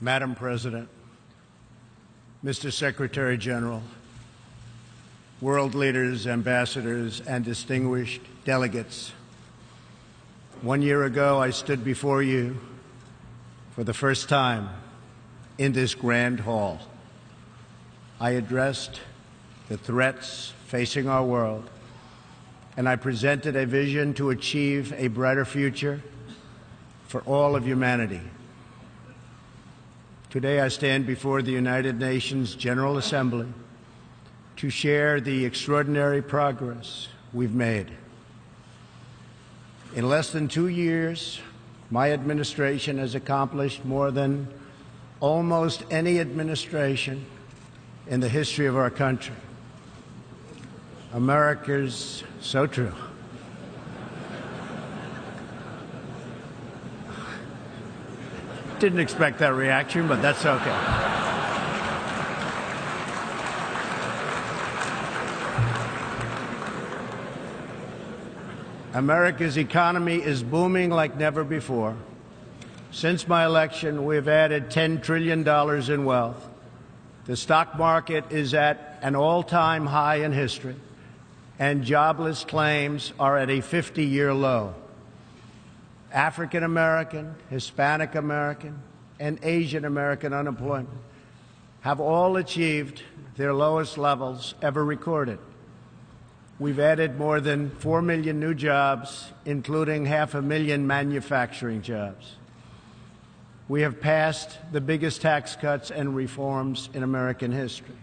Madam President, Mr. Secretary General, world leaders, ambassadors, and distinguished delegates, 1 year ago I stood before you for the first time in this grand hall. I addressed the threats facing our world, and I presented a vision to achieve a brighter future for all of humanity. Today I stand before the United Nations General Assembly to share the extraordinary progress we've made. In less than 2 years, my administration has accomplished more than almost any administration in the history of our country. America's so true. Didn't expect that reaction, but that's okay. America's economy is booming like never before. Since my election, we've added $10 trillion in wealth. The stock market is at an all-time high in history, and jobless claims are at a 50-year low. African American, Hispanic American, and Asian American unemployment have all achieved their lowest levels ever recorded. We've added more than 4 million new jobs, including 500,000 manufacturing jobs. We have passed the biggest tax cuts and reforms in American history.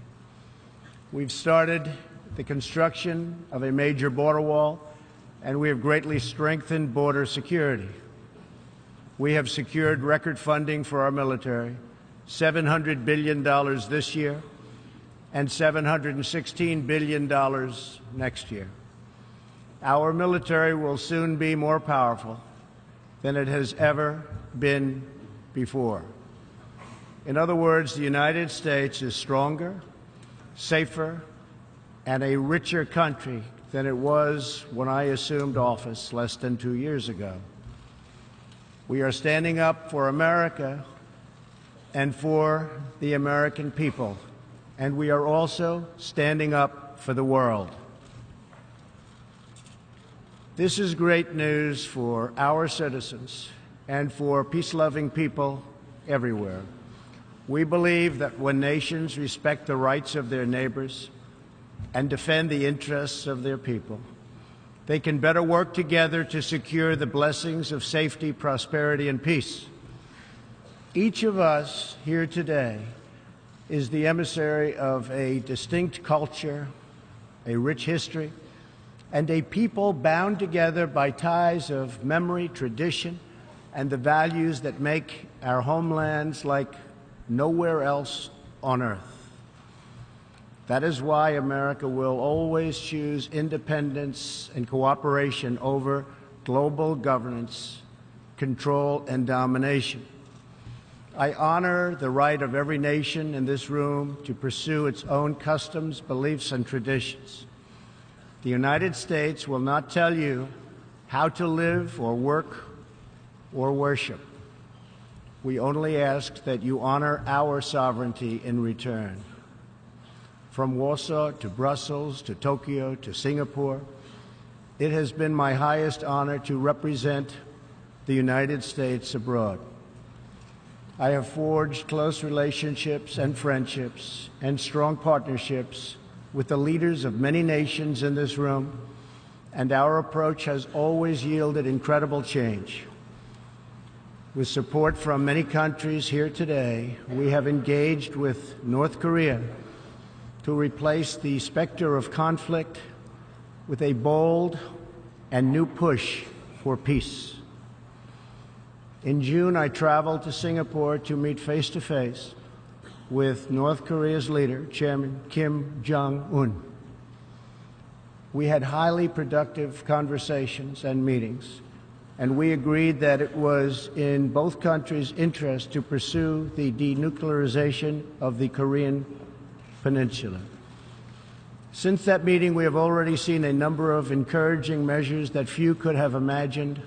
We've started the construction of a major border wall, and we have greatly strengthened border security. We have secured record funding for our military, $700 billion this year and $716 billion next year. Our military will soon be more powerful than it has ever been before. In other words, the United States is stronger, safer, and a richer country than it was when I assumed office less than 2 years ago. We are standing up for America and for the American people, and we are also standing up for the world. This is great news for our citizens and for peace-loving people everywhere. We believe that when nations respect the rights of their neighbors and defend the interests of their people, they can better work together to secure the blessings of safety, prosperity, and peace. Each of us here today is the emissary of a distinct culture, a rich history, and a people bound together by ties of memory, tradition, and the values that make our homelands like nowhere else on earth. That is why America will always choose independence and cooperation over global governance, control, and domination. I honor the right of every nation in this room to pursue its own customs, beliefs, and traditions. The United States will not tell you how to live or work or worship. We only ask that you honor our sovereignty in return. From Warsaw to Brussels to Tokyo to Singapore, it has been my highest honor to represent the United States abroad. I have forged close relationships and friendships and strong partnerships with the leaders of many nations in this room, and our approach has always yielded incredible change. With support from many countries here today, we have engaged with North Korea to replace the specter of conflict with a bold and new push for peace. In June, I traveled to Singapore to meet face-to-face with North Korea's leader, Chairman Kim Jong-un. We had highly productive conversations and meetings, and we agreed that it was in both countries' interest to pursue the denuclearization of the Korean Peninsula. Since that meeting, we have already seen a number of encouraging measures that few could have imagined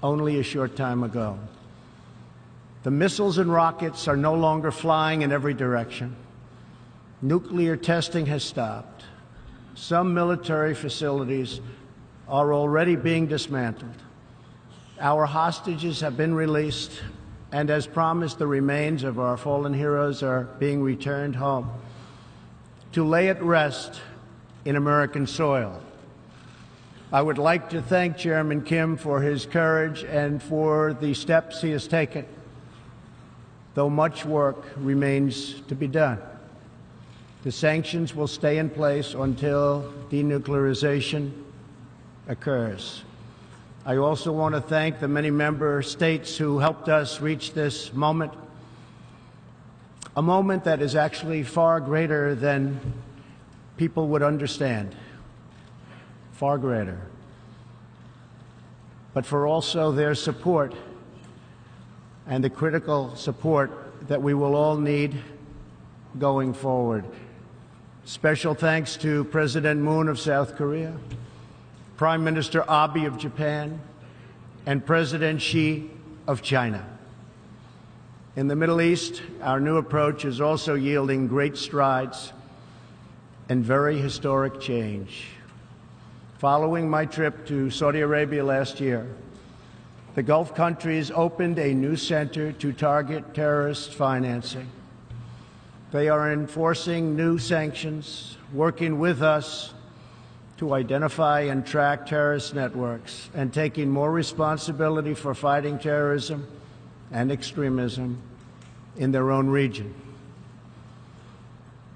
only a short time ago. The missiles and rockets are no longer flying in every direction. Nuclear testing has stopped. Some military facilities are already being dismantled. Our hostages have been released, and as promised, the remains of our fallen heroes are being returned home to lay at rest in American soil. I would like to thank Chairman Kim for his courage and for the steps he has taken, though much work remains to be done. The sanctions will stay in place until denuclearization occurs. I also want to thank the many member states who helped us reach this moment, a moment that is actually far greater than people would understand, far greater, but for also their support and the critical support that we will all need going forward. Special thanks to President Moon of South Korea, Prime Minister Abe of Japan, and President Xi of China. In the Middle East, our new approach is also yielding great strides and very historic change. Following my trip to Saudi Arabia last year, the Gulf countries opened a new center to target terrorist financing. They are enforcing new sanctions, working with us to identify and track terrorist networks, and taking more responsibility for fighting terrorism and extremism in their own region.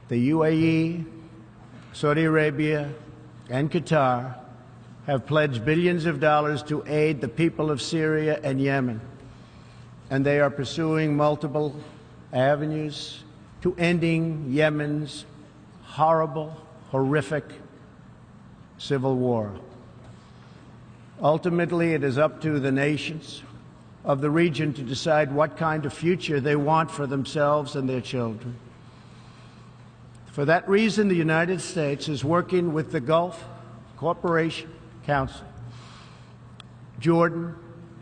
The UAE, Saudi Arabia, and Qatar have pledged billions of dollars to aid the people of Syria and Yemen, and they are pursuing multiple avenues to ending Yemen's horrible, horrific civil war. Ultimately, it is up to the nations of the region to decide what kind of future they want for themselves and their children. For that reason, the United States is working with the Gulf Cooperation Council, Jordan,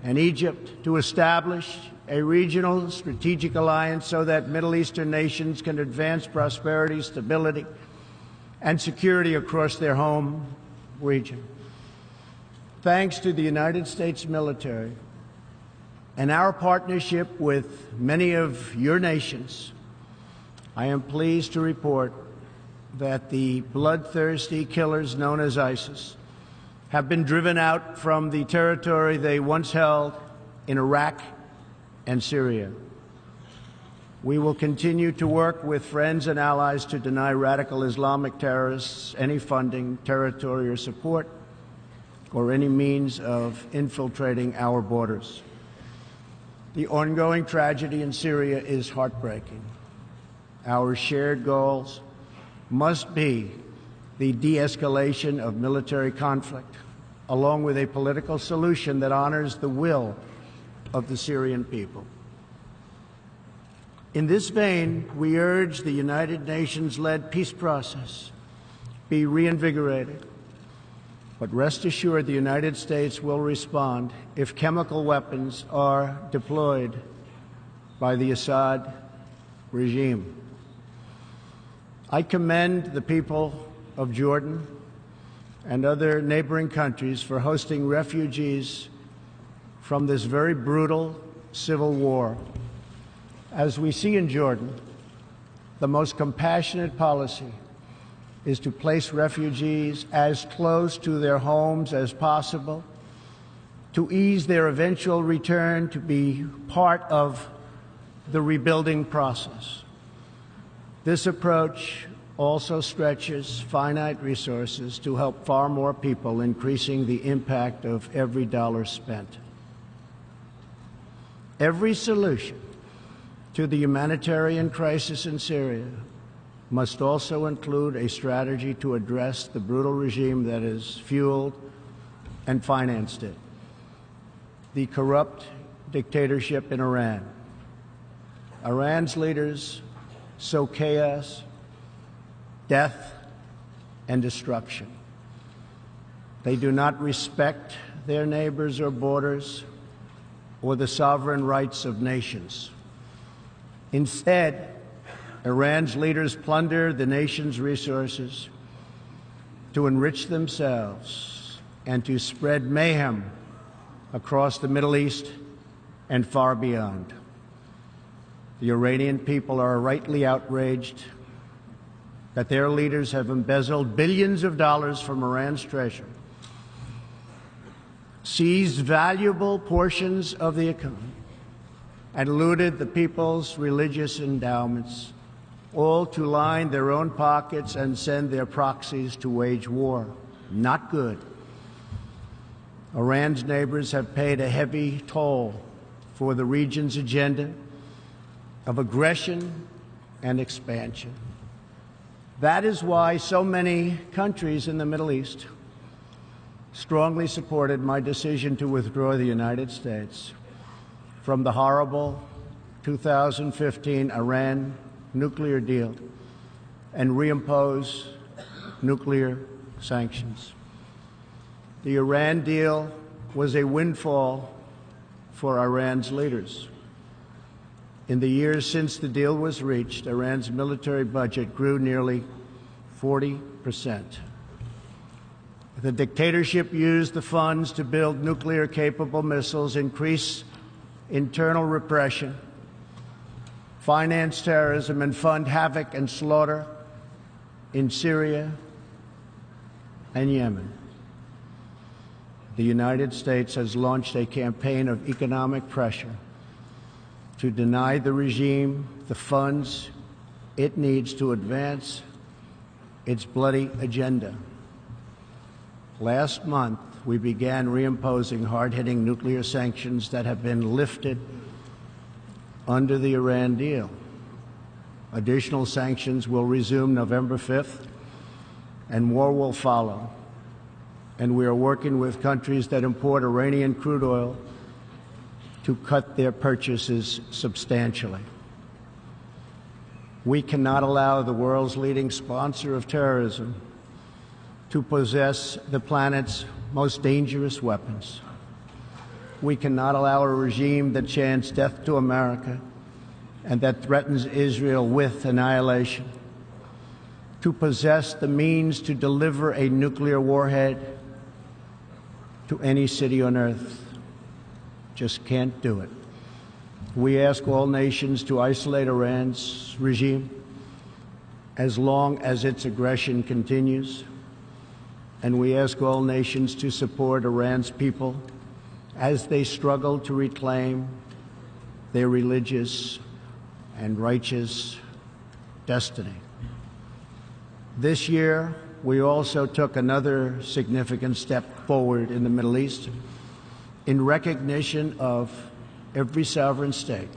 and Egypt to establish a regional strategic alliance so that Middle Eastern nations can advance prosperity, stability, and security across their home region. Thanks to the United States military and our partnership with many of your nations, I am pleased to report that the bloodthirsty killers known as ISIS have been driven out from the territory they once held in Iraq and Syria. We will continue to work with friends and allies to deny radical Islamic terrorists any funding, territory, or support, or any means of infiltrating our borders. The ongoing tragedy in Syria is heartbreaking. Our shared goals must be the de-escalation of military conflict, along with a political solution that honors the will of the Syrian people. In this vein, we urge the United Nations-led peace process be reinvigorated. But rest assured, the United States will respond if chemical weapons are deployed by the Assad regime. I commend the people of Jordan and other neighboring countries for hosting refugees from this very brutal civil war. As we see in Jordan, the most compassionate policy is to place refugees as close to their homes as possible, to ease their eventual return to be part of the rebuilding process. This approach also stretches finite resources to help far more people, increasing the impact of every dollar spent. Every solution to the humanitarian crisis in Syria must also include a strategy to address the brutal regime that has fueled and financed it, the corrupt dictatorship in Iran. Iran's leaders sow chaos, death, and destruction. They do not respect their neighbors or borders or the sovereign rights of nations. Instead, Iran's leaders plunder the nation's resources to enrich themselves and to spread mayhem across the Middle East and far beyond. The Iranian people are rightly outraged that their leaders have embezzled billions of dollars from Iran's treasury, seized valuable portions of the economy, and looted the people's religious endowments, all to line their own pockets and send their proxies to wage war. Not good. Iran's neighbors have paid a heavy toll for the region's agenda of aggression and expansion. That is why so many countries in the Middle East strongly supported my decision to withdraw the United States from the horrible 2015 Iran nuclear deal and reimpose nuclear sanctions. The Iran deal was a windfall for Iran's leaders. In the years since the deal was reached, Iran's military budget grew nearly 40%. The dictatorship used the funds to build nuclear-capable missiles, increase internal repression, finance terrorism, and fund havoc and slaughter in Syria and Yemen. The United States has launched a campaign of economic pressure to deny the regime the funds it needs to advance its bloody agenda. Last month, we began reimposing hard-hitting nuclear sanctions that have been lifted under the Iran deal. Additional sanctions will resume November 5th, and more will follow. And we are working with countries that import Iranian crude oil to cut their purchases substantially. We cannot allow the world's leading sponsor of terrorism to possess the planet's most dangerous weapons. We cannot allow a regime that chants death to America and that threatens Israel with annihilation to possess the means to deliver a nuclear warhead to any city on earth. Just can't do it. We ask all nations to isolate Iran's regime as long as its aggression continues. And we ask all nations to support Iran's people as they struggle to reclaim their religious and righteous destiny. This year, we also took another significant step forward in the Middle East in recognition of every sovereign state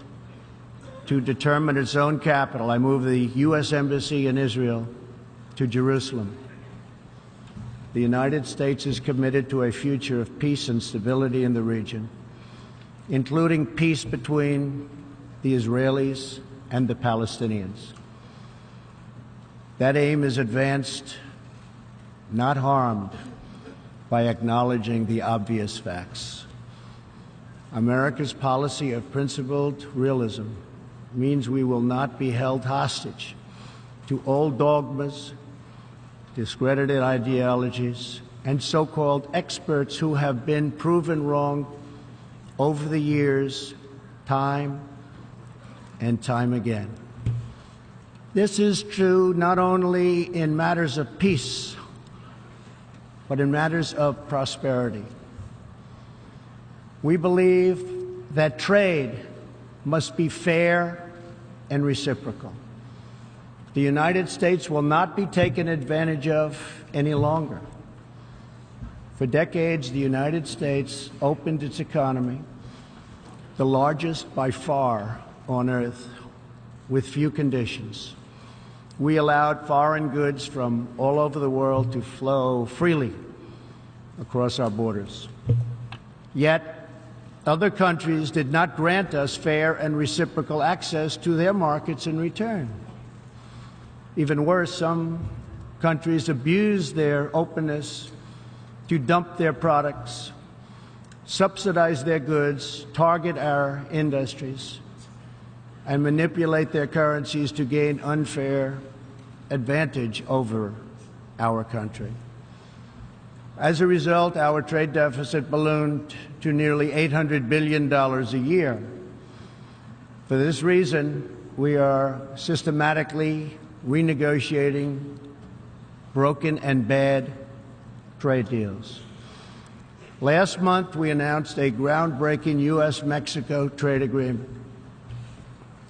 to determine its own capital. I moved the U.S. Embassy in Israel to Jerusalem. The United States is committed to a future of peace and stability in the region, including peace between the Israelis and the Palestinians. That aim is advanced, not harmed, by acknowledging the obvious facts. America's policy of principled realism means we will not be held hostage to old dogmas, discredited ideologies, and so-called experts who have been proven wrong over the years, time and time again. This is true not only in matters of peace, but in matters of prosperity. We believe that trade must be fair and reciprocal. The United States will not be taken advantage of any longer. For decades, the United States opened its economy, the largest by far on earth, with few conditions. We allowed foreign goods from all over the world to flow freely across our borders. Yet, other countries did not grant us fair and reciprocal access to their markets in return. Even worse, some countries abused their openness to dump their products, subsidize their goods, target our industries, and manipulate their currencies to gain unfair advantage over our country. As a result, our trade deficit ballooned to nearly $800 billion a year. For this reason, we are systematically renegotiating broken and bad trade deals. Last month, we announced a groundbreaking U.S.-Mexico trade agreement.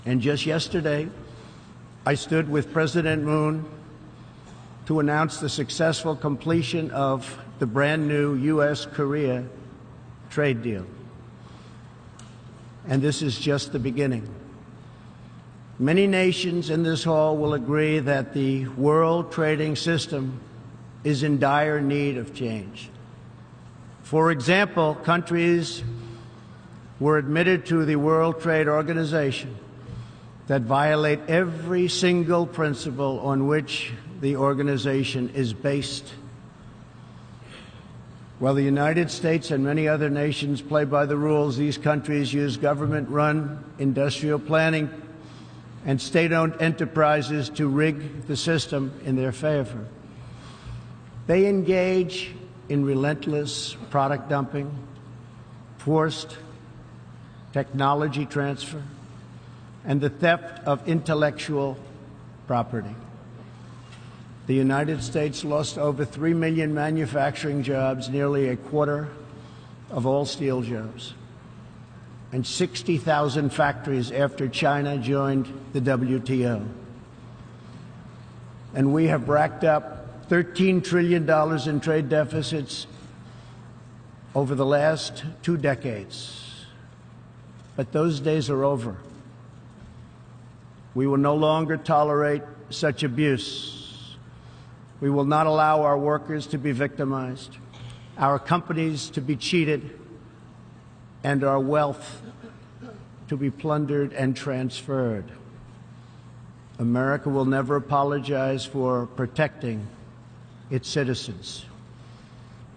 And just yesterday, I stood with President Moon to announce the successful completion of the brand new U.S.-Korea trade deal. And this is just the beginning. Many nations in this hall will agree that the world trading system is in dire need of change. For example, countries were admitted to the World Trade Organization that violate every single principle on which the organization is based. While the United States and many other nations play by the rules, these countries use government-run industrial planning and state-owned enterprises to rig the system in their favor. They engage in relentless product dumping, forced technology transfer, and the theft of intellectual property. The United States lost over 3 million manufacturing jobs, nearly a quarter of all steel jobs, and 60,000 factories after China joined the WTO. And we have racked up $13 trillion in trade deficits over the last 2 decades. But those days are over. We will no longer tolerate such abuse. We will not allow our workers to be victimized, our companies to be cheated, and our wealth to be plundered and transferred. America will never apologize for protecting its citizens.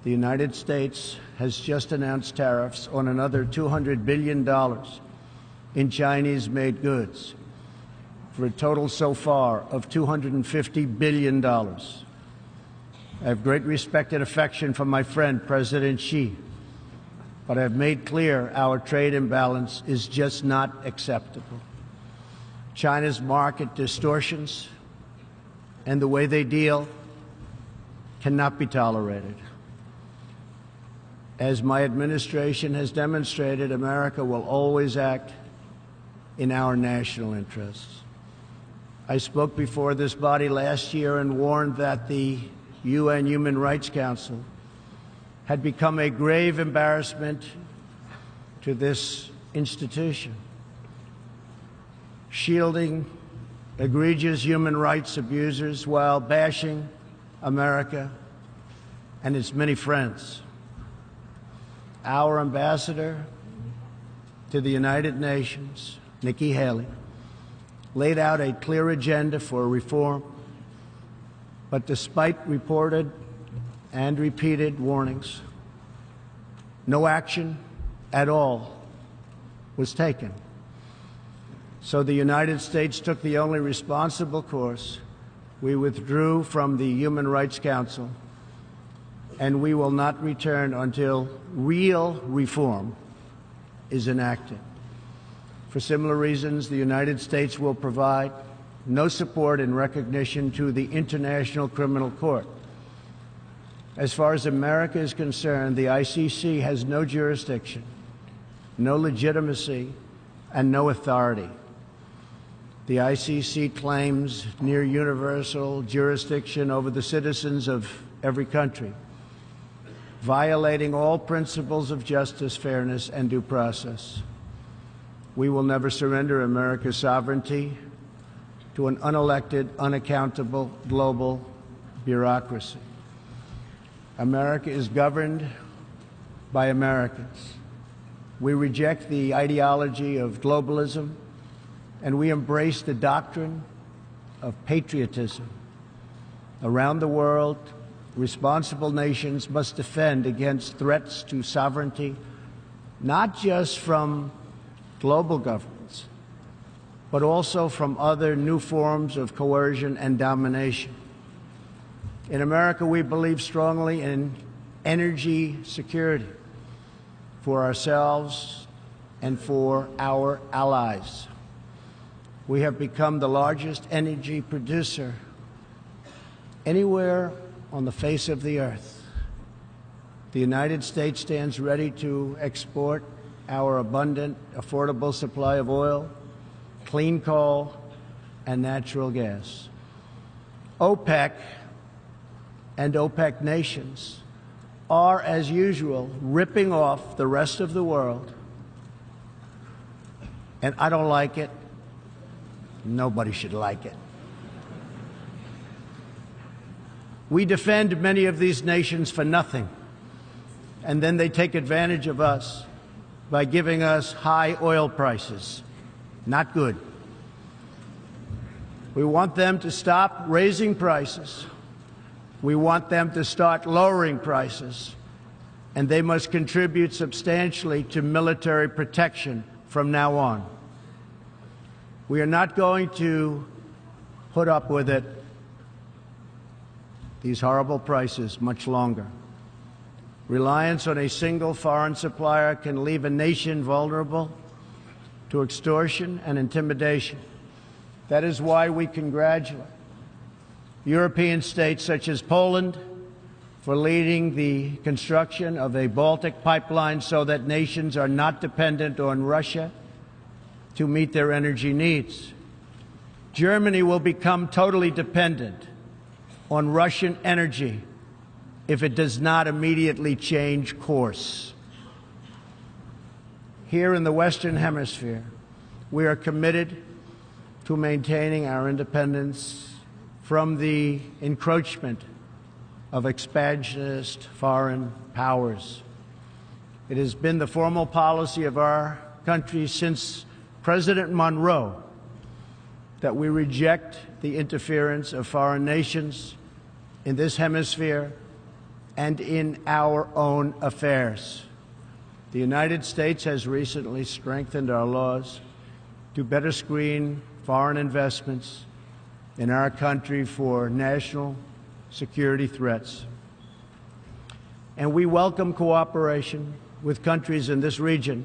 The United States has just announced tariffs on another $200 billion in Chinese-made goods, for a total so far of $250 billion. I have great respect and affection for my friend, President Xi, but I have made clear our trade imbalance is just not acceptable. China's market distortions and the way they deal cannot be tolerated. As my administration has demonstrated, America will always act in our national interests. I spoke before this body last year and warned that the UN Human Rights Council had become a grave embarrassment to this institution, shielding egregious human rights abusers while bashing America and its many friends. Our ambassador to the United Nations, Nikki Haley, laid out a clear agenda for reform, but despite reported and repeated warnings, no action at all was taken. So the United States took the only responsible course. We withdrew from the Human Rights Council, and we will not return until real reform is enacted. For similar reasons, the United States will provide no support in recognition to the International Criminal Court. As far as America is concerned, the ICC has no jurisdiction, no legitimacy, and no authority. The ICC claims near universal jurisdiction over the citizens of every country, violating all principles of justice, fairness, and due process. We will never surrender America's sovereignty to an unelected, unaccountable global bureaucracy. America is governed by Americans. We reject the ideology of globalism, and we embrace the doctrine of patriotism. Around the world, responsible nations must defend against threats to sovereignty, not just from global governments, but also from other new forms of coercion and domination. In America, we believe strongly in energy security for ourselves and for our allies. We have become the largest energy producer anywhere on the face of the earth. The United States stands ready to export our abundant, affordable supply of oil, clean coal, and natural gas. OPEC and OPEC nations are, as usual, ripping off the rest of the world. And I don't like it. Nobody should like it. We defend many of these nations for nothing, and then they take advantage of us by giving us high oil prices. Not good. We want them to stop raising prices. We want them to start lowering prices, and they must contribute substantially to military protection from now on. We are not going to put up with it, these horrible prices, much longer. Reliance on a single foreign supplier can leave a nation vulnerable to extortion and intimidation. That is why we congratulate European states such as Poland for leading the construction of a Baltic pipeline so that nations are not dependent on Russia to meet their energy needs. Germany will become totally dependent on Russian energy if it does not immediately change course. Here in the Western Hemisphere, we are committed to maintaining our independence from the encroachment of expansionist foreign powers. It has been the formal policy of our country since President Monroe that we reject the interference of foreign nations in this hemisphere and in our own affairs. The United States has recently strengthened our laws to better screen foreign investments in our country for national security threats. And we welcome cooperation with countries in this region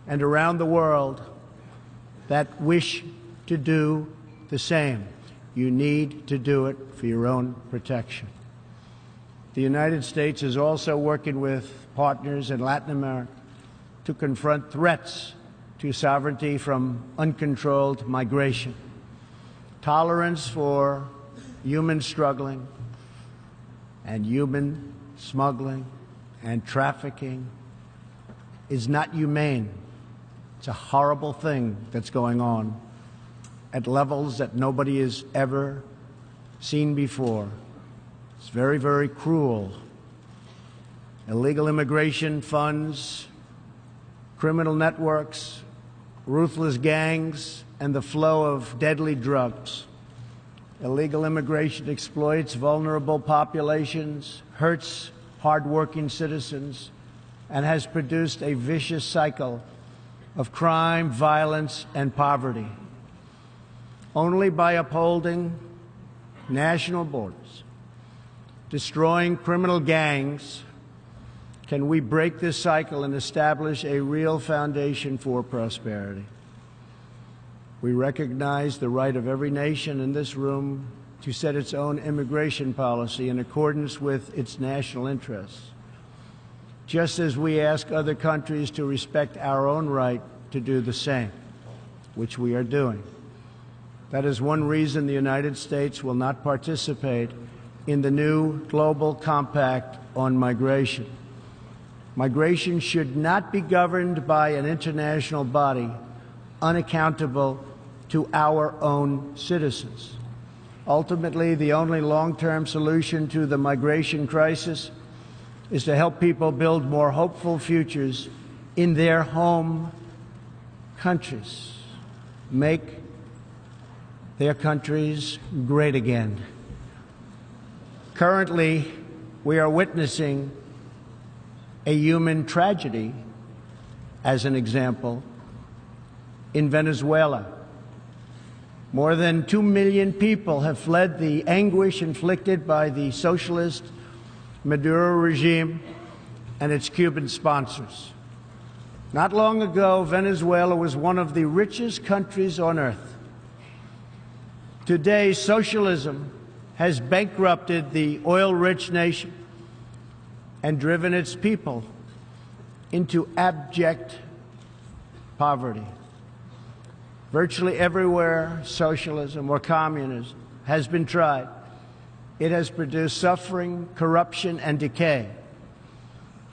and around the world that wish to do the same. You need to do it for your own protection. The United States is also working with partners in Latin America to confront threats to sovereignty from uncontrolled migration. Tolerance for human struggling and human smuggling and trafficking is not humane. It's a horrible thing that's going on at levels that nobody has ever seen before. It's very, very cruel. Illegal immigration funds, criminal networks, ruthless gangs, and the flow of deadly drugs. Illegal immigration exploits vulnerable populations, hurts hardworking citizens, and has produced a vicious cycle of crime, violence, and poverty. Only by upholding national borders, destroying criminal gangs, can we break this cycle and establish a real foundation for prosperity. We recognize the right of every nation in this room to set its own immigration policy in accordance with its national interests, just as we ask other countries to respect our own right to do the same, which we are doing. That is one reason the United States will not participate in the new Global Compact on Migration. Migration should not be governed by an international body unaccountable to our own citizens. Ultimately, the only long-term solution to the migration crisis is to help people build more hopeful futures in their home countries, make their countries great again. Currently, we are witnessing a human tragedy, as an example, in Venezuela, More than 2 million people have fled the anguish inflicted by the socialist Maduro regime and its Cuban sponsors. Not long ago, Venezuela was one of the richest countries on earth. Today, socialism has bankrupted the oil-rich nation and driven its people into abject poverty. Virtually everywhere socialism or communism has been tried, it has produced suffering, corruption, and decay.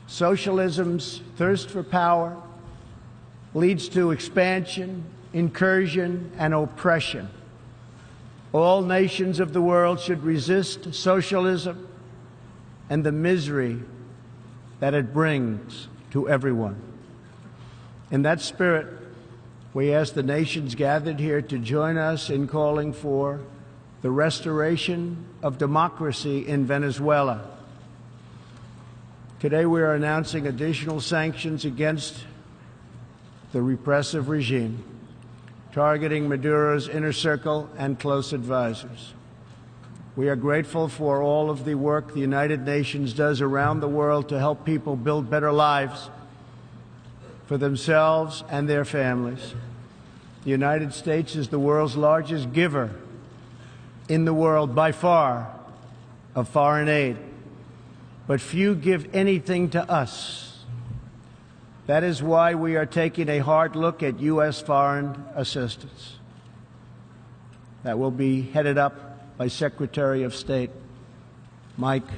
Socialism's thirst for power leads to expansion, incursion, and oppression. All nations of the world should resist socialism and the misery that it brings to everyone. In that spirit, we ask the nations gathered here to join us in calling for the restoration of democracy in Venezuela. Today we are announcing additional sanctions against the repressive regime, targeting Maduro's inner circle and close advisors. We are grateful for all of the work the United Nations does around the world to help people build better lives for themselves and their families. The United States is the world's largest giver in the world by far of foreign aid, but few give anything to us. That is why we are taking a hard look at U.S. foreign assistance. That will be headed up by Secretary of State Mike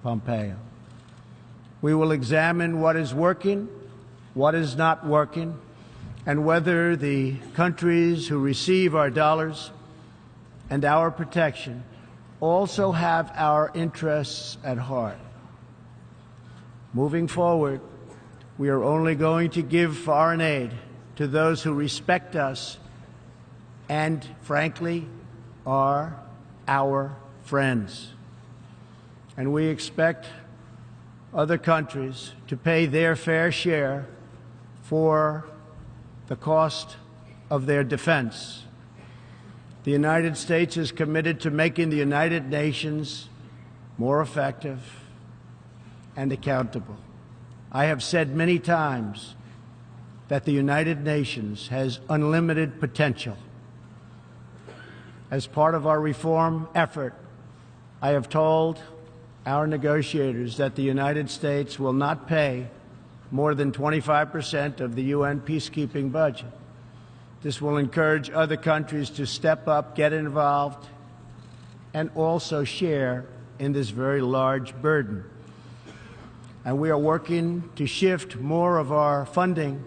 Pompeo. We will examine what is working, what is not working, and whether the countries who receive our dollars and our protection also have our interests at heart. Moving forward, we are only going to give foreign aid to those who respect us and, frankly, are our friends. And we expect other countries to pay their fair share for the cost of their defense. The United States is committed to making the United Nations more effective and accountable. I have said many times that the United Nations has unlimited potential. As part of our reform effort, I have told our negotiators that the United States will not pay more than 25% of the UN peacekeeping budget. This will encourage other countries to step up, get involved, and also share in this very large burden. And we are working to shift more of our funding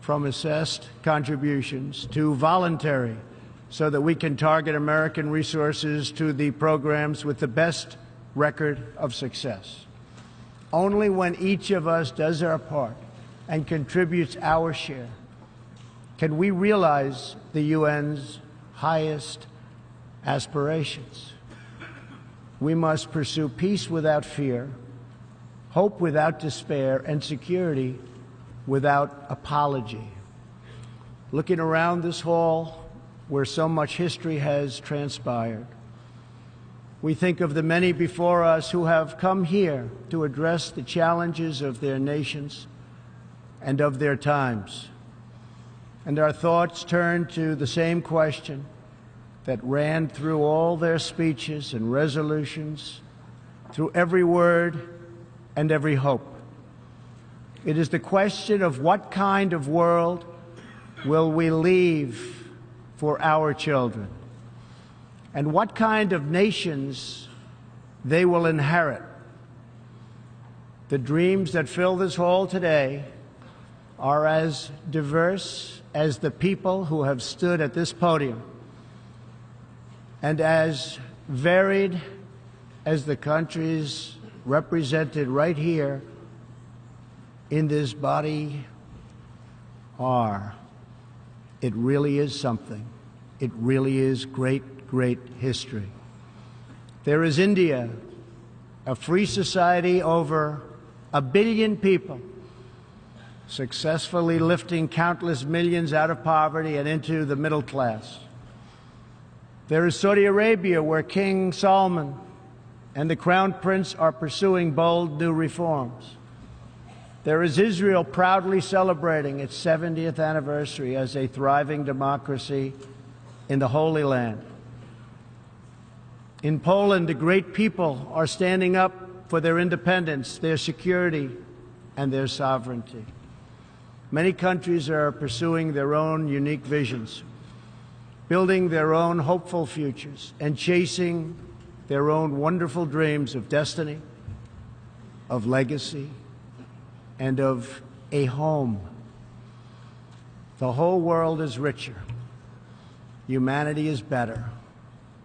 from assessed contributions to voluntary, so that we can target American resources to the programs with the best record of success. Only when each of us does our part and contributes our share can we realize the UN's highest aspirations. We must pursue peace without fear, hope without despair, and security without apology. Looking around this hall, where so much history has transpired, we think of the many before us who have come here to address the challenges of their nations and of their times. And our thoughts turn to the same question that ran through all their speeches and resolutions, through every word and every hope. It is the question of what kind of world will we leave for our children, and what kind of nations they will inherit. The dreams that fill this hall today are as diverse as the people who have stood at this podium, and as varied as the countries represented right here in this body are. It really is something. It really is great, great history. There is India, a free society, over 1 billion people, successfully lifting countless millions out of poverty and into the middle class. There is Saudi Arabia, where King Salman and the Crown Prince are pursuing bold new reforms. There is Israel, proudly celebrating its 70th anniversary as a thriving democracy in the Holy Land. In Poland, the great people are standing up for their independence, their security, and their sovereignty. Many countries are pursuing their own unique visions, building their own hopeful futures, and chasing their own wonderful dreams of destiny, of legacy, and of a home. The whole world is richer. Humanity is better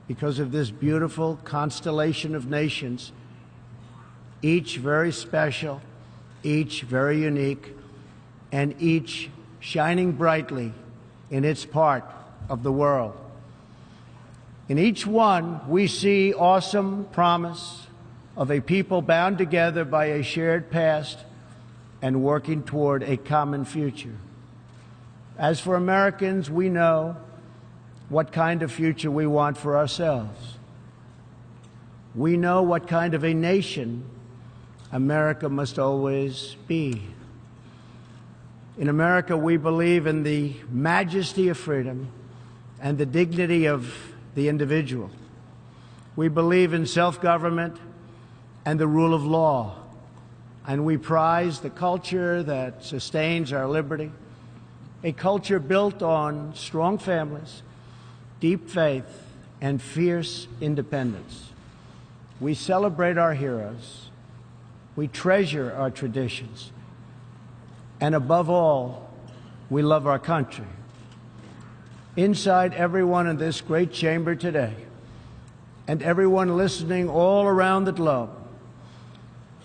because of this beautiful constellation of nations, each very special, each very unique, and each shining brightly in its part of the world. In each one, we see awesome promise of a people bound together by a shared past and working toward a common future. As for Americans, we know what kind of future we want for ourselves. We know what kind of a nation America must always be. In America, we believe in the majesty of freedom and the dignity of the individual. We believe in self-government and the rule of law, and we prize the culture that sustains our liberty, a culture built on strong families, deep faith, and fierce independence. We celebrate our heroes. We treasure our traditions. And above all, we love our country. Inside everyone in this great chamber today, and everyone listening all around the globe,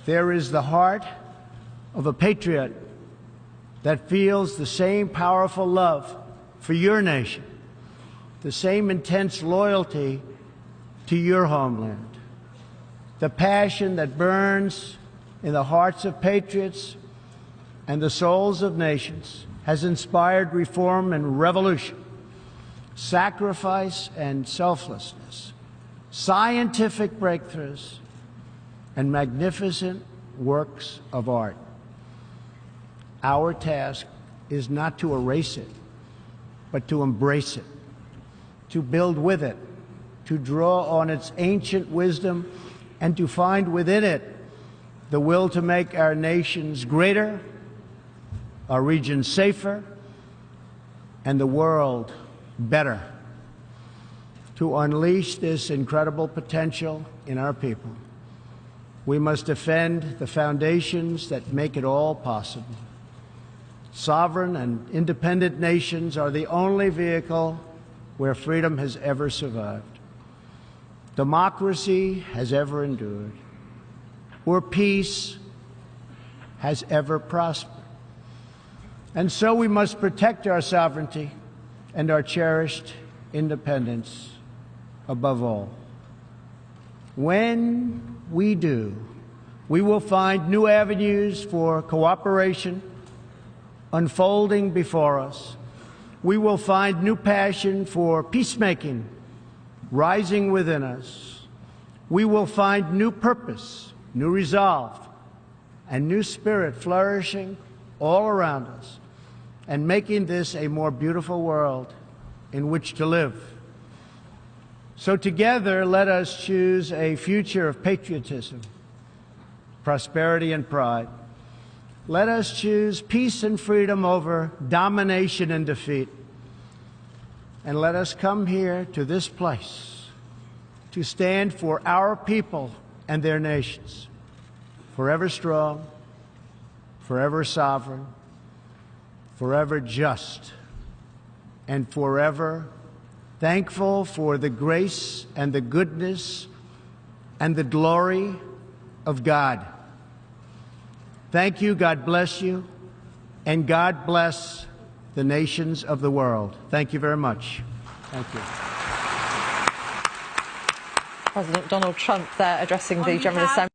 there is the heart of a patriot that feels the same powerful love for your nation, the same intense loyalty to your homeland, the passion that burns in the hearts of patriots and the souls of nations has inspired reform and revolution, sacrifice and selflessness, scientific breakthroughs, and magnificent works of art. Our task is not to erase it, but to embrace it, to build with it, to draw on its ancient wisdom, and to find within it the will to make our nations greater, our region safer, and the world better. To unleash this incredible potential in our people, we must defend the foundations that make it all possible. Sovereign and independent nations are the only vehicle where freedom has ever survived, democracy has ever endured, where peace has ever prospered. And so we must protect our sovereignty and our cherished independence above all. When we do, we will find new avenues for cooperation unfolding before us. We will find new passion for peacemaking rising within us. We will find new purpose, new resolve, and new spirit flourishing all around us, and making this a more beautiful world in which to live. So together, let us choose a future of patriotism, prosperity, and pride. Let us choose peace and freedom over domination and defeat. And let us come here to this place to stand for our people and their nations, forever strong, forever sovereign, forever just, and forever thankful for the grace and the goodness and the glory of God. Thank you, God bless you, and God bless the nations of the world. Thank you very much. Thank you. President Donald Trump there addressing the General Assembly.